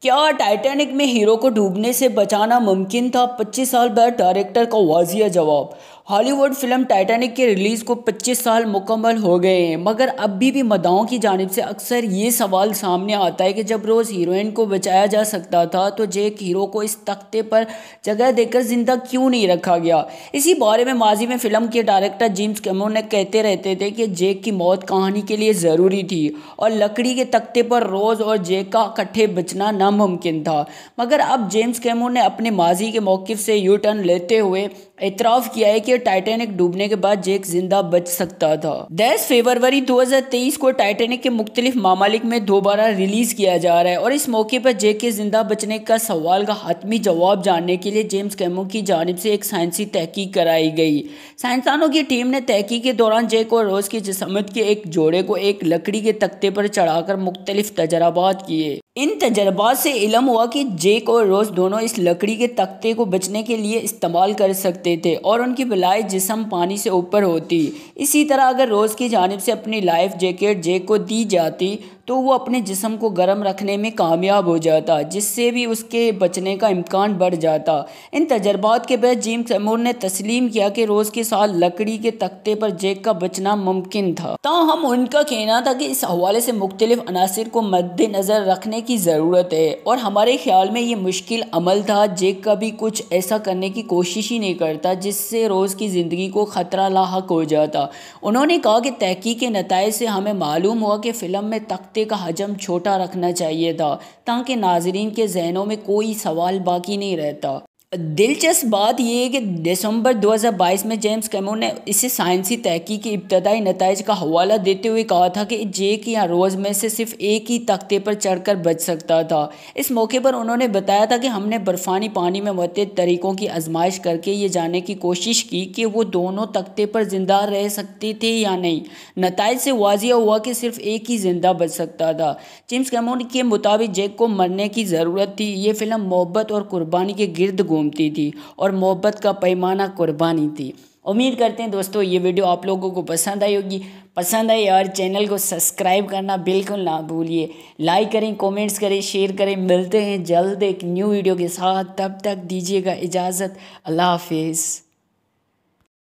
क्या टाइटैनिक में हीरो को डूबने से बचाना मुमकिन था? 25 साल बाद डायरेक्टर का वाजिया जवाब। हॉलीवुड फिल्म टाइटैनिक के रिलीज़ को 25 साल मुकम्मल हो गए हैं, मगर अभी भी मदाओं की जानिब से अक्सर ये सवाल सामने आता है कि जब रोज़ हीरोइन को बचाया जा सकता था तो जैक हीरो को इस तख्ते पर जगह देकर जिंदा क्यों नहीं रखा गया। इसी बारे में माजी में फिल्म के डायरेक्टर जेम्स कैमरन ने कहते रहते थे कि जैक की मौत कहानी के लिए ज़रूरी थी और लकड़ी के तख्ते पर रोज़ और जैक का इकट्ठे बचना नामुमकिन था। मगर अब जेम्स कैमरन ने अपने माजी के मौक़िफ़ से यू टर्न लेते हुए एतराफ़ किया है कि टाइटैनिक डूबने के बाद जैक जिंदा बच सकता था। 10 फरवरी 2023 को टाइटैनिक के मुख्तलिफ मामालिक में दोबारा रिलीज़ किया जा रहा है और इस मौके पर जैक के जिंदा बचने का सवाल का हतमी जवाब जानने के लिए जेम्स कैमरन की जानिब से एक साइंसी तहकीक कराई गई। साइंसदानों की टीम ने तहकीक के दौरान जैक और रोज़ की जिस्मत के एक जोड़े को एक लकड़ी के तख्ते पर चढ़ाकर मुख्तलिफ तजर्बात किए। इन तजर्बात से इल्म हुआ कि जैक और रोज़ दोनों इस लकड़ी के तख्ते को बचने के लिए इस्तेमाल कर सकते थे और उनकी बलाई जिस्म पानी से ऊपर होती। इसी तरह अगर रोज़ की जानिब से अपनी लाइफ जैकेट जैक को दी जाती तो वो अपने जिस्म को गर्म रखने में कामयाब हो जाता, जिससे भी उसके बचने का इम्कान बढ़ जाता। इन तजर्बात के बाद जेम्स कैमरन ने तस्लीम किया कि रोज़ के साथ लकड़ी के तख्ते पर जैक का बचना मुमकिन था। ताहम उनका कहना था कि इस हवाले से मुख्तलिफ अनासिर को मद्देनज़र रखने की ज़रूरत है और हमारे ख्याल में ये मुश्किल अमल था। जैक कभी कुछ ऐसा करने की कोशिश ही नहीं करता जिससे रोज़ की ज़िंदगी को ख़तरा लाहक हो जाता। उन्होंने कहा कि तहकीक के नताइज से हमें मालूम हुआ कि फ़िल्म में तख्ते का हजम छोटा रखना चाहिए था ताकि नाजरीन के जहनों में कोई सवाल बाकी नहीं रहता। दिलचस्प बात यह है कि दिसंबर 2022 में जेम्स कैमरन ने इसे साइंसी तहकीक के इब्तदाई नताइज का हवाला देते हुए कहा था कि जैक या रोज़ में से सिर्फ एक ही तख्ते पर चढ़कर बच सकता था। इस मौके पर उन्होंने बताया था कि हमने बर्फ़ानी पानी में मुख्तलिफ तरीक़ों की आजमाइश करके ये जानने की कोशिश की कि वो दोनों तख्ते पर ज़िंदा रह सकते थे या नहीं। नताइज से वाजिया हुआ कि सिर्फ एक ही ज़िंदा बच सकता था। जेम्स कैमरन के मुताबिक जैक को मरने की ज़रूरत थी। ये फ़िल्म मोहब्बत और कुर्बानी के गिर्द घूमती थी और मोहब्बत का पैमाना कुर्बानी थी। उम्मीद करते हैं दोस्तों ये वीडियो आप लोगों को पसंद आई होगी। पसंद आई और चैनल को सब्सक्राइब करना बिल्कुल ना भूलिए। लाइक करें, कमेंट्स करें, शेयर करें। मिलते हैं जल्द एक न्यू वीडियो के साथ, तब तक दीजिएगा इजाज़त। अल्लाह हाफिज़।